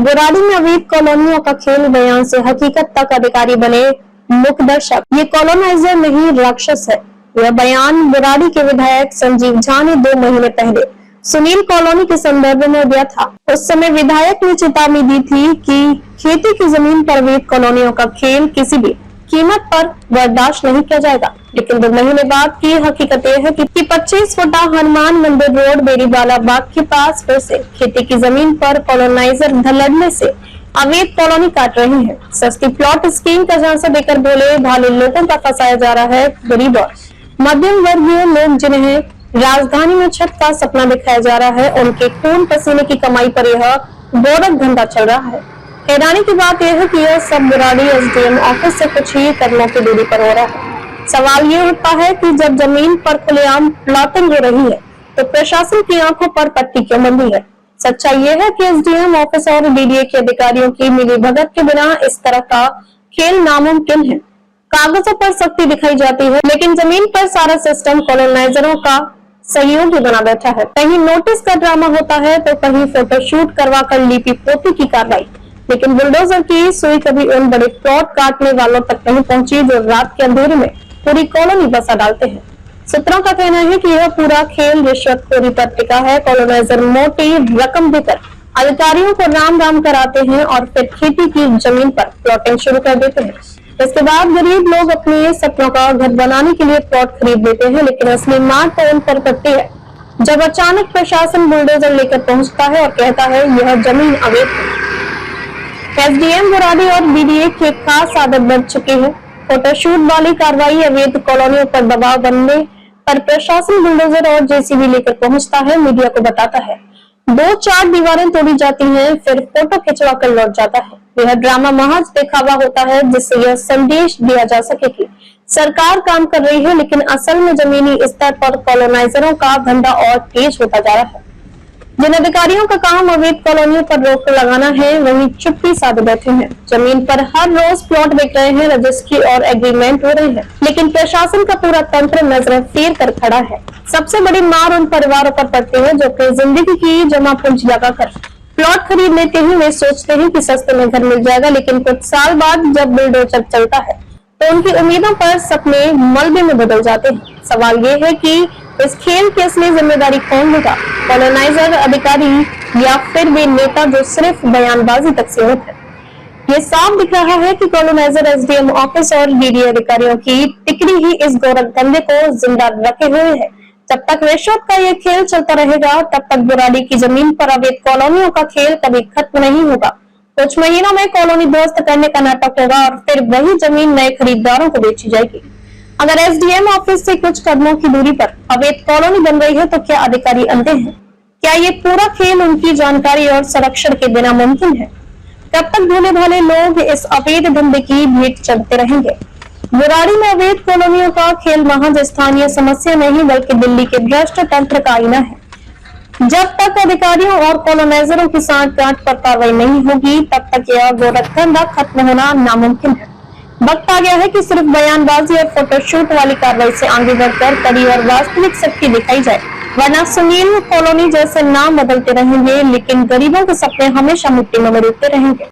बुराड़ी में अवैध कॉलोनियों का खेल, बयान से हकीकत तक अधिकारी बने मुखदर्शक। ये कॉलोनाइजर नहीं राक्षस है। यह बयान बुराड़ी के विधायक संजीव झा ने 2 महीने पहले सुनील कॉलोनी के संदर्भ में दिया था। उस समय विधायक ने चेतावनी दी थी कि खेती की जमीन पर अवैध कॉलोनियों का खेल किसी भी कीमत पर बर्दाश्त नहीं किया जाएगा। लेकिन 2 महीने बाद की हकीकत यह है कि 25 फुटा हनुमान मंदिर रोड बेरीवाला बाग के पास फिर से खेती की जमीन पर कॉलोनाइजर धड़ल्ले से अवैध कॉलोनी काट रहे हैं। सस्ती प्लॉट स्कीम का झांसा देकर भोले भाले लोगों का फंसाया जा रहा है। गरीब और मध्यम वर्गीय लोग जिन्हें राजधानी में छत का सपना दिखाया जा रहा है, उनके खून पसीने की कमाई पर यह गोरख धंधा चल रहा है। हैरानी की बात यह है कि यह सब बुराड़ी एसडीएम ऑफिस से कुछ ही कदमों की दूरी पर हो रहा है। सवाल ये उठता है कि जब जमीन पर खुलेआम प्लॉटिंग हो रही है तो प्रशासन की आंखों पर पट्टी क्यों बंधी है? सच्चाई ये है कि एसडीएम ऑफिस और डीडीए के अधिकारियों की मिलीभगत के बिना इस तरह का खेल नामुमकिन है। कागजों पर सख्ती दिखाई जाती है, लेकिन जमीन पर सारा सिस्टम कॉलोनाइजरों का सहयोगी बना बैठा है। कहीं नोटिस का ड्रामा होता है तो कहीं फोटोशूट करवा कर लीपी पोती की कार्रवाई। लेकिन बुलडोजर की सुई कभी उन बड़े प्लॉट काटने वालों तक नहीं पहुंची जो रात के अंधेरे में पूरी कॉलोनी बसा डालते हैं। सूत्रों का कहना है कि यह पूरा खेल रिश्वतखोरी पर टिका है। कॉलोनाइजर मोटी रकम देकर अधिकारियों को राम राम कराते हैं और फिर खेती की जमीन पर प्लॉटिंग शुरू कर देते हैं। इसके बाद गरीब लोग अपने सपनों का घर बनाने के लिए प्लॉट खरीद लेते हैं, लेकिन असली मार तो उन पर पड़ती है जब अचानक प्रशासन बुलडोजर लेकर पहुंचता है और कहता है यह जमीन अवैध है। एसडीएम बुराड़ी और डीडीए की खास आदत बन चुकी है। फोटोशूट वाली कार्रवाई, अवैध कॉलोनियों पर दबाव बनने पर प्रशासन बुलडोजर और जेसीबी लेकर पहुंचता है, मीडिया को बताता है। 2-4 दीवारें तोड़ी जाती हैं, फिर फोटो खिंचवा कर लौट जाता है। यह ड्रामा महज दिखावा होता है जिससे यह संदेश दिया जा सके कि सरकार काम कर रही है, लेकिन असल में जमीनी स्तर पर कॉलोनाइजरों का धंधा और तेज होता जा रहा है। जिन अधिकारियों का काम अवैध कॉलोनियों पर रोक लगाना है, वही चुप्पी साधे बैठे हैं। जमीन पर हर रोज प्लॉट बिक रहे हैं, रजिस्ट्री और एग्रीमेंट हो रहे हैं, लेकिन प्रशासन का पूरा तंत्र नजर फेर कर खड़ा है। सबसे बड़ी मार उन परिवारों पर पड़ती है जो अपनी जिंदगी की जमा पूंजी लगाकर प्लॉट खरीद लेते हैं। वे सोचते हैं कि सस्ते में घर मिल जाएगा, लेकिन कुछ साल बाद जब बुलडोजर चलता है तो उनकी उम्मीदों पर सपने मलबे में बदल जाते हैं। सवाल ये है कि इस खेल की असली जिम्मेदारी कौन होगा, कॉलोनाइजर, अधिकारी या फिर वे नेता जो सिर्फ बयानबाजी तक सीमित है? ये साफ दिख रहा है कि कॉलोनाइजर एसडीएम ऑफिस और डीडीए अधिकारियों की टिकरी ही इस गोरख धंधे को जिंदा रखे हुए है। जब तक रिश्वत का ये खेल चलता रहेगा, तब तक बुराड़ी की जमीन पर अवैध कॉलोनियों का खेल कभी खत्म नहीं होगा। कुछ महीनों में कॉलोनी ध्वस्त करने का नाटक होगा और फिर वही जमीन नए खरीदारों को बेची जाएगी। अगर एसडीएम ऑफिस से कुछ कदमों की दूरी पर अवैध कॉलोनी बन रही है तो क्या अधिकारी अंधे हैं? क्या ये पूरा खेल उनकी जानकारी और संरक्षण के बिना मुमकिन है? कब तक भोले भाले लोग इस अवैध धंधे की भेंट चढ़ते रहेंगे? बुराड़ी में अवैध कॉलोनियों का खेल महज स्थानीय समस्या नहीं बल्कि दिल्ली के भ्रष्ट तंत्र का आईना है। जब तक अधिकारियों और कॉलोनाइजरों की सांठ-गांठ पर कार्रवाई नहीं होगी, तब तक यह गोरख धंधा खत्म होना नामुमकिन है। वक्त आ गया है कि सिर्फ बयानबाजी और फोटोशूट वाली कार्रवाई से आगे बढ़कर कड़ी और वास्तविक शक्ति दिखाई जाए, वरना सुनील कॉलोनी जैसे नाम बदलते रहेंगे, लेकिन गरीबों के सपने हमेशा मिट्टी में मिलते रहेंगे।